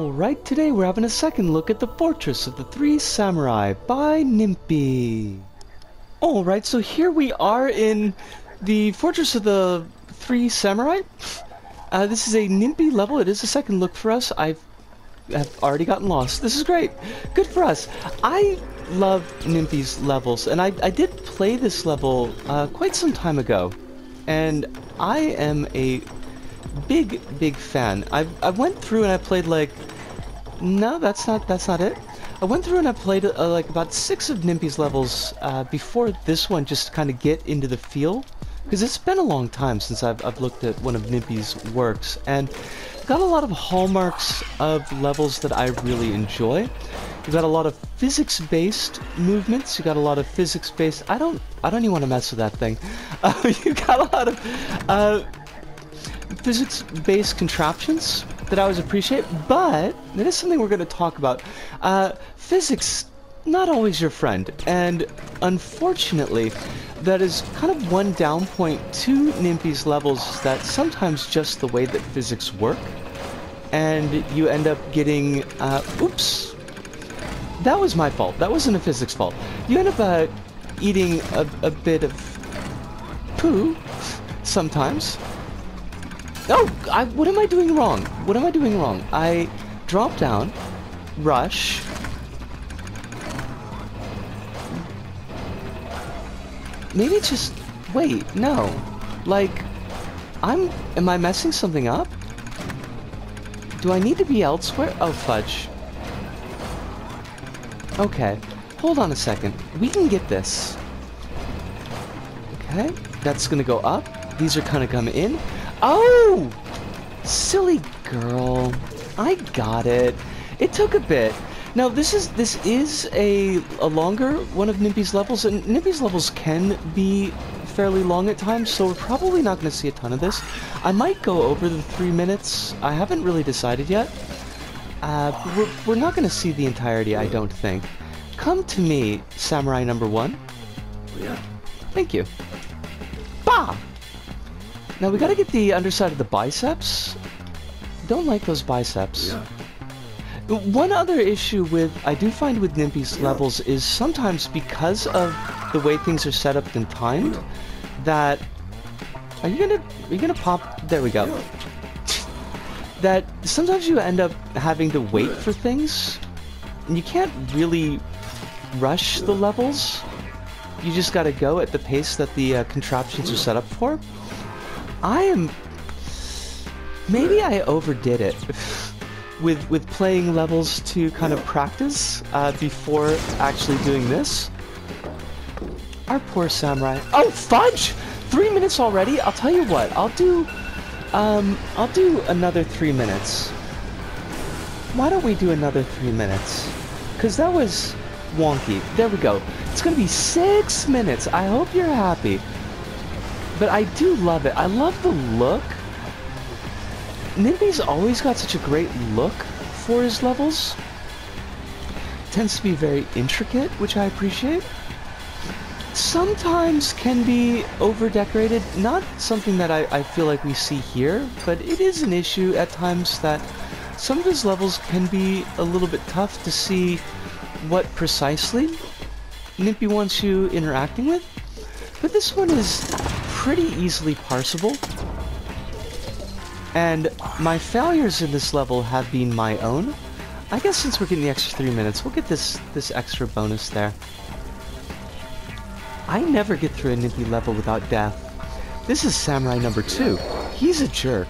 Alright, today we're having a second look at the Fortress of the Three Samurai by ninpy. Alright, so here we are in the Fortress of the Three Samurai. This is a ninpy level. It is a second look for us. I have already gotten lost. This is great. Good for us. I love ninpy's levels, and I did play this level quite some time ago. And I am a big fan. I went through and I played like... No, that's not it. I went through and I played like about 6 of ninpy's levels before this one, just to kind of get into the feel. Because it's been a long time since I've looked at one of ninpy's works, and got a lot of hallmarks of levels that I really enjoy. You got a lot of physics-based movements. You got a lot of physics-based... I don't even want to mess with that thing. You got a lot of physics-based contraptions that I always appreciate, but it is something we're going to talk about. Physics, not always your friend, and unfortunately, that is kind of one down point to ninpy's levels, that sometimes just the way that physics work, and you end up getting, oops, that was my fault, that wasn't a physics fault. You end up eating a bit of poo, sometimes. Oh, what am I doing wrong? What am I doing wrong? I drop down, rush. Maybe just... Wait, no. Like, am I messing something up? Do I need to be elsewhere? Oh, fudge. Okay, hold on a second. We can get this. Okay, that's gonna go up. These are kind of coming in. Oh! Silly girl. I got it. It took a bit. Now, this is a longer one of ninpy's levels, and ninpy's levels can be fairly long at times, so we're probably not going to see a ton of this. I might go over the 3 minutes. I haven't really decided yet. We're not going to see the entirety, I don't think. Come to me, Samurai number 1. Yeah. Thank you. Bah! Now we gotta get the underside of the biceps. Don't like those biceps. Yeah. One other issue I do find with ninpy's levels is sometimes because of the way things are set up and timed, that... Are you gonna pop? There we go. That sometimes you end up having to wait for things, and you can't really rush the levels. You just gotta go at the pace that the contraptions are set up for. Maybe I overdid it with playing levels to kind of practice before actually doing this. Our poor samurai. Oh, fudge! 3 minutes already? I'll tell you what, I'll do another 3 minutes. Why don't we do another 3 minutes? Because that was wonky. There we go. It's gonna be 6 minutes. I hope you're happy. But I do love it. I love the look. ninpy's always got such a great look for his levels. Tends to be very intricate, which I appreciate. Sometimes can be over-decorated. Not something that I feel like we see here, but it is an issue at times that some of his levels can be a little bit tough to see what precisely ninpy wants you interacting with. But this one is pretty easily parsable, and my failures in this level have been my own. I guess since we're getting the extra 3 minutes, we'll get this extra bonus there. I never get through a ninpy level without death. This is samurai number 2. He's a jerk.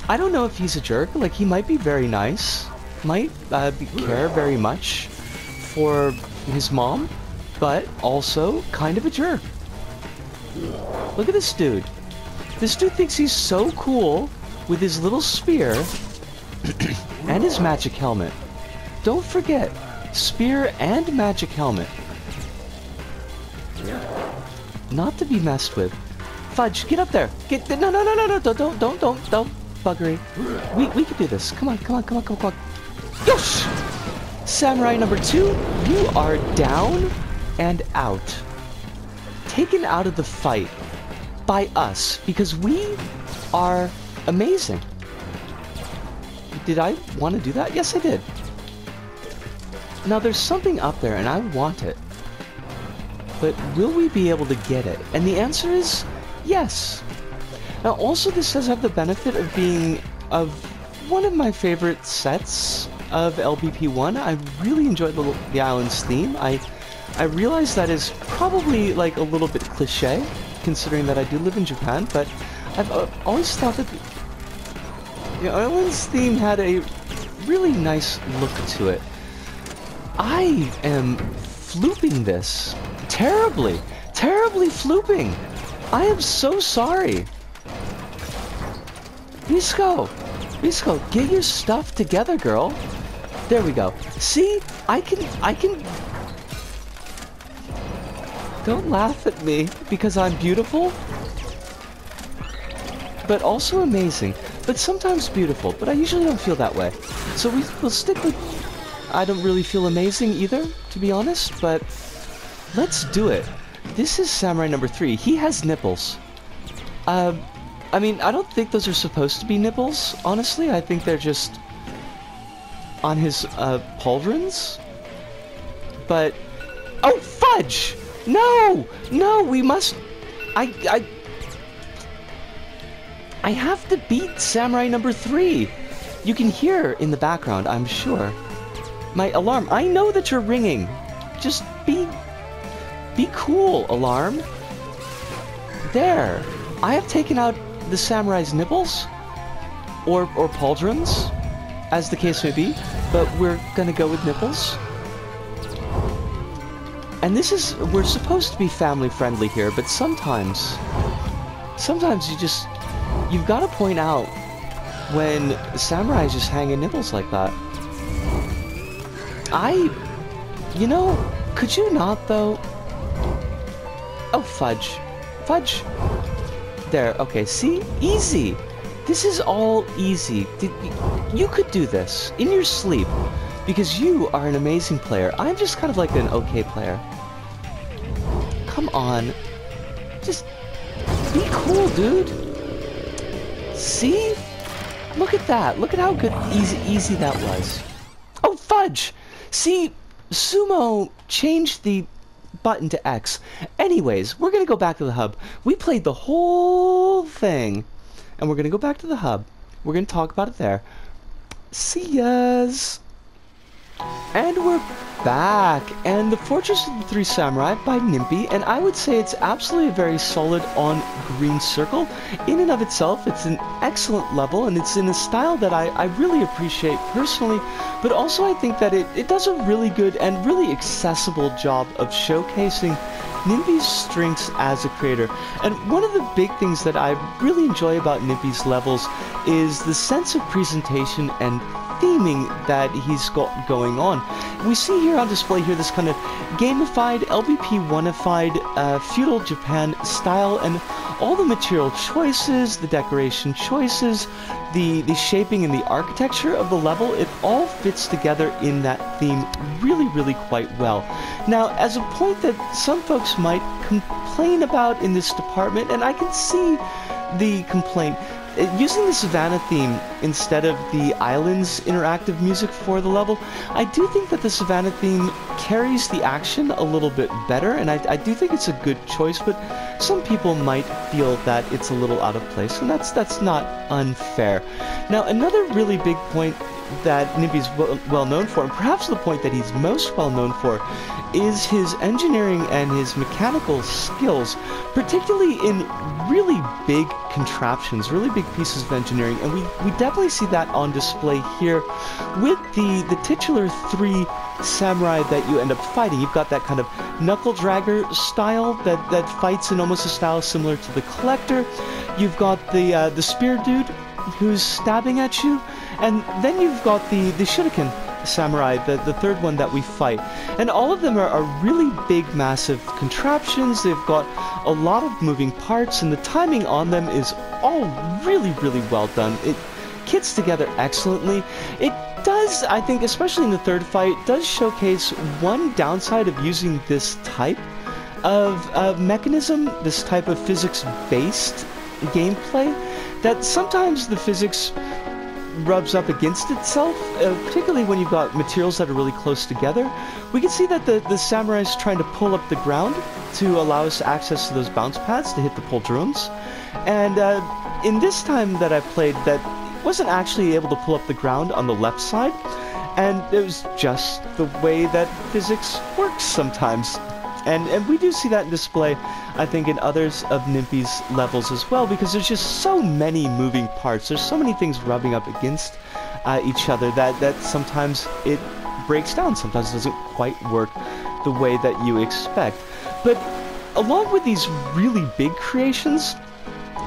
I don't know if he's a jerk. Like, he might be very nice, might care very much for his mom, but also kind of a jerk. Look at this dude. This dude thinks he's so cool with his little spear and his magic helmet. Don't forget, spear and magic helmet. Not to be messed with. Fudge, get up there. No, don't buggery. We can do this. Come on. Yosh! Samurai number 2, you are down and out. Taken out of the fight by us, because we are amazing. did I want to do that? Yes, I did. Now, there's something up there, and I want it. But will we be able to get it? And the answer is yes. Now, also, this does have the benefit of being of one of my favorite sets of LBP1. I really enjoyed the island's theme. I realize that is probably like a little bit cliche, considering that I do live in Japan, but I've always thought that the island's theme had a really nice look to it. I am flooping this. Terribly. Terribly flooping. I am so sorry. Bisco, get your stuff together, girl. There we go. See? I can... Don't laugh at me because I'm beautiful. But also amazing. But sometimes beautiful. But I usually don't feel that way. So we'll stick with... I don't really feel amazing either, to be honest, but let's do it. This is Samurai number 3. He has nipples. I mean, I don't think those are supposed to be nipples, honestly. I think they're just on his pauldrons. But... Oh, fudge! No! No, we must... I have to beat Samurai number 3. You can hear in the background, I'm sure. My alarm. I know that you're ringing. Just be cool, alarm. There. I have taken out the samurai's nipples, or pauldrons, as the case may be, but we're gonna go with nipples. And this is, we're supposed to be family friendly here, but sometimes you've got to point out when samurais just hanging nipples like that. You know, could you not, though? Oh, fudge. Fudge. There, okay, see? Easy. This is all easy. You could do this in your sleep, because you are an amazing player. I'm just kind of like an okay player. Come on. Just be cool, dude. See? Look at that. Look at how good, easy that was. Oh, fudge! See, Sumo changed the button to X. Anyways, we're gonna go back to the hub. We played the whole thing, and we're gonna go back to the hub. We're gonna talk about it there. See yas! And we're back, and the Fortress of the Three Samurai by ninpy, and I would say it's absolutely a very solid on green circle. In and of itself, it's an excellent level, and it's in a style that I really appreciate personally, but also I think that it does a really good and really accessible job of showcasing ninpy's strengths as a creator. And one of the big things that I really enjoy about ninpy's levels is the sense of presentation and theming that he's got going on. We see here on display here this kind of gamified, LBP-1ified, feudal Japan style, and all the material choices, the decoration choices, the shaping and the architecture of the level, it all fits together in that theme really quite well. Now, as a point that some folks might complain about in this department, and I can see the complaint, using the Savannah theme instead of the Islands interactive music for the level, I do think that the Savannah theme carries the action a little bit better, and I do think it's a good choice, but some people might feel that it's a little out of place, and that's not unfair. Now, another really big point that ninpy's well known for, and perhaps the point that he's most well known for, is his engineering and his mechanical skills, particularly in really big contraptions, really big pieces of engineering, and we definitely see that on display here with the titular 3 samurai that you end up fighting. You've got that kind of knuckle dragger style that fights in almost a style similar to the Collector. You've got the spear dude who's stabbing at you, and then you've got the shuriken samurai, the third one that we fight. And all of them are really big, massive contraptions. They've got a lot of moving parts, and the timing on them is all really well done. It kits together excellently. It does, I think, especially in the third fight, does showcase one downside of using this type of mechanism, this type of physics-based gameplay, that sometimes the physics rubs up against itself, particularly when you've got materials that are really close together. We can see that the samurai is trying to pull up the ground to allow us access to those bounce pads to hit the pauldrons. And in this time that I played, that wasn't actually able to pull up the ground on the left side, and it was just the way that physics works sometimes. And we do see that in display, I think, in others of ninpy's levels as well, because there's just so many moving parts. There's so many things rubbing up against each other that sometimes it breaks down. Sometimes it doesn't quite work the way that you expect. But along with these really big creations,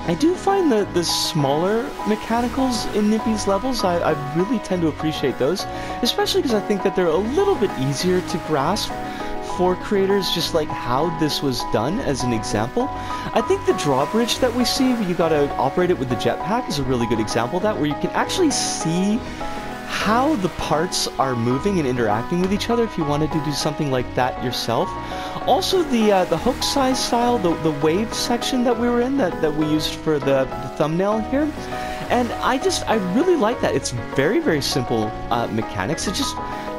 I do find the smaller mechanicals in ninpy's levels, I really tend to appreciate those, especially because I think that they're a little bit easier to grasp for creators, just like how this was done as an example. I think the drawbridge that we see, where you gotta operate it with the jetpack, is a really good example of that, where you can actually see how the parts are moving and interacting with each other if you wanted to do something like that yourself. Also, the Hokusai style, the wave section that we were in, that we used for the thumbnail here, and I really like that. It's very, very simple mechanics. It's just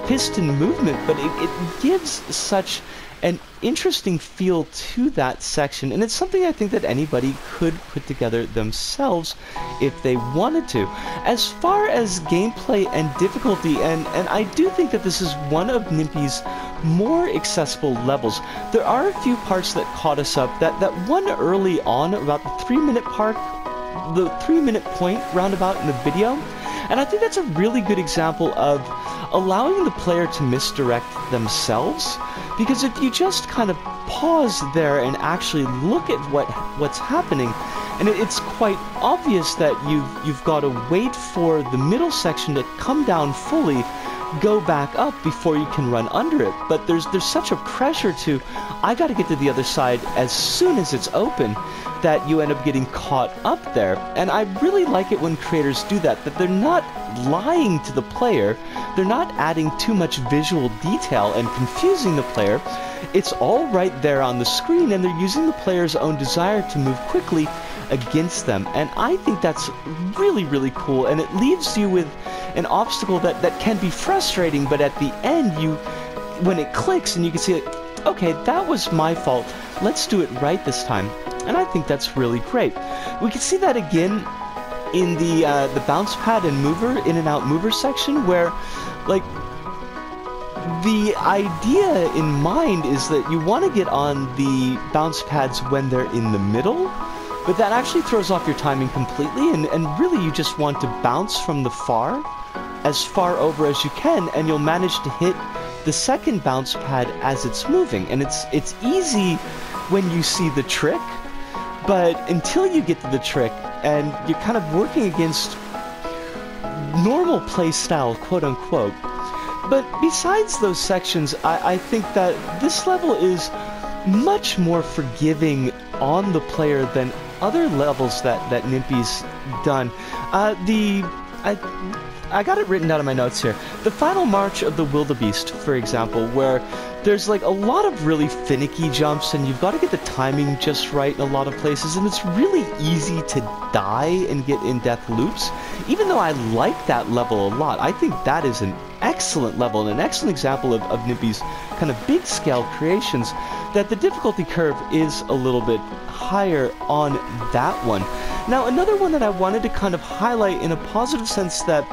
piston movement, but it gives such an interesting feel to that section, and it's something I think that anybody could put together themselves if they wanted to. As far as gameplay and difficulty, and I do think that this is one of ninpy's more accessible levels. There are a few parts that caught us up. That one early on, about the 3-minute part, the 3-minute point roundabout in the video, and I think that's a really good example of allowing the player to misdirect themselves, because if you just kind of pause there and actually look at what's happening, and it's quite obvious that you've got to wait for the middle section to come down fully, go back up before you can run under it. But there's such a pressure to, I got to get to the other side as soon as it's open, that you end up getting caught up there. And I really like it when creators do that they're not lying to the player, they're not adding too much visual detail and confusing the player. It's all right there on the screen, and they're using the player's own desire to move quickly against them. And I think that's really, really cool, and it leaves you with an obstacle that can be frustrating, but at the end, when it clicks and you can see it, okay, that was my fault, let's do it right this time. And I think that's really great. We can see that again in the bounce pad and mover, in and out mover section, where, like, the idea in mind is that you want to get on the bounce pads when they're in the middle, but that actually throws off your timing completely, and really you just want to bounce from the as far over as you can, and you'll manage to hit the second bounce pad as it's moving. And it's easy when you see the trick, but until you get to the trick, and you're kind of working against normal play style, quote unquote. But besides those sections, I think that this level is much more forgiving on the player than other levels that ninpy's done. I got it written down in my notes here. The final march of the wildebeest, for example, where there's like a lot of really finicky jumps, and you've got to get the timing just right in a lot of places, and it's really easy to die and get in death loops. Even though I like that level a lot, I think that is an excellent level and an excellent example of ninpy's kind of big scale creations, that the difficulty curve is a little bit higher on that one. Now, another one that I wanted to kind of highlight in a positive sense that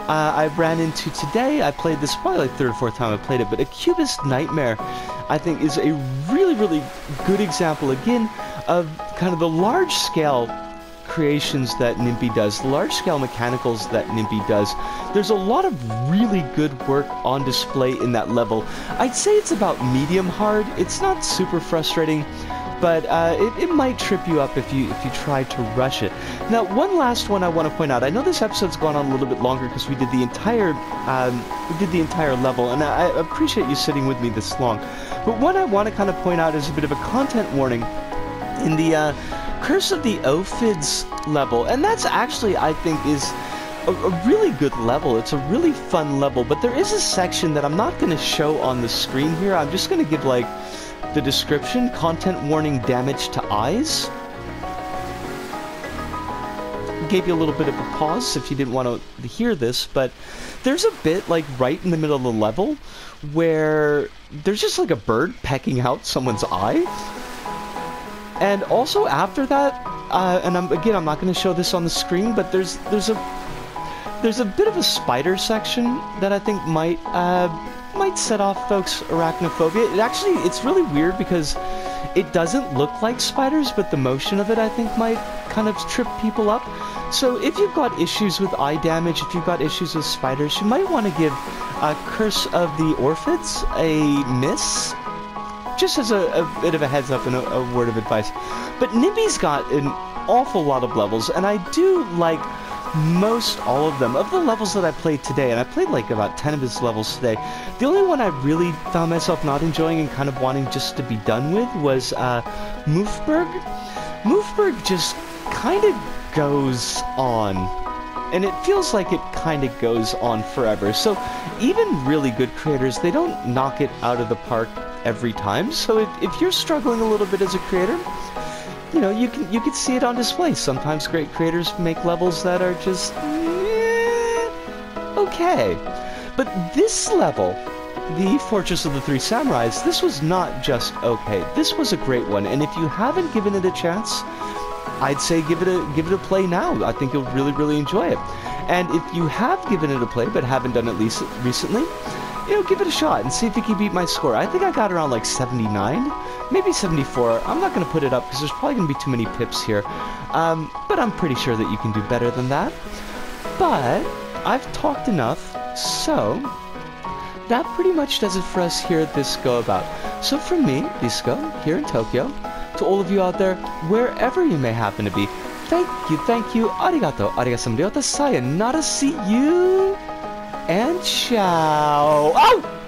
I ran into today, I played this probably like 3rd or 4th time I played it, but A Cubist Nightmare, I think, is a really, really good example, again, of kind of the large-scale creations that ninpy does, the large-scale mechanicals that ninpy does. There's a lot of really good work on display in that level. I'd say it's about medium hard. It's not super frustrating, but it might trip you up if you try to rush it. Now, one last one I want to point out. I know this episode's gone on a little bit longer because we did the entire level, and I appreciate you sitting with me this long. But one I want to kind of point out is a bit of a content warning in the Curse of the Ophids level, and that's actually, I think, is a really good level. It's a really fun level, but there is a section that I'm not going to show on the screen here. I'm just going to give, like, the description: content warning, damage to eyes. gave you a little bit of a pause if you didn't want to hear this, but there's a bit like right in the middle of the level where there's just like a bird pecking out someone's eye. And also after that, and I'm not going to show this on the screen, but there's a bit of a spider section that I think might set off folks' arachnophobia. It's really weird because it doesn't look like spiders, but the motion of it I think might kind of trip people up. So if you've got issues with eye damage, if you've got issues with spiders, you might want to give Curse of the Orphids a miss. Just as a bit of a heads up and a word of advice. But ninpy's got an awful lot of levels, and I do like most all of them. Of the levels that I played today, and I played like about 10 of his levels today, the only one I really found myself not enjoying and kind of wanting just to be done with was Moofberg. Moofberg just kind of goes on, and it feels like it kind of goes on forever. So even really good creators, they don't knock it out of the park every time. So if you're struggling a little bit as a creator, you know, you can see it on display. Sometimes great creators make levels that are just okay. But this level, the Fortress of the Three Samurais, this was not just okay. This was a great one, and if you haven't given it a chance, I'd say give it a play now. I think you'll really enjoy it. And if you have given it a play but haven't done it recently, you know, give it a shot and see if you can beat my score. I think I got around like 79, maybe 74. I'm not going to put it up because there's probably going to be too many pips here. But I'm pretty sure that you can do better than that. But I've talked enough, so that pretty much does it for us here at this Go About. So from me, Bisco, here in Tokyo, to all of you out there, wherever you may happen to be, thank you, arigato, sayonara, see you, and ciao. Oh!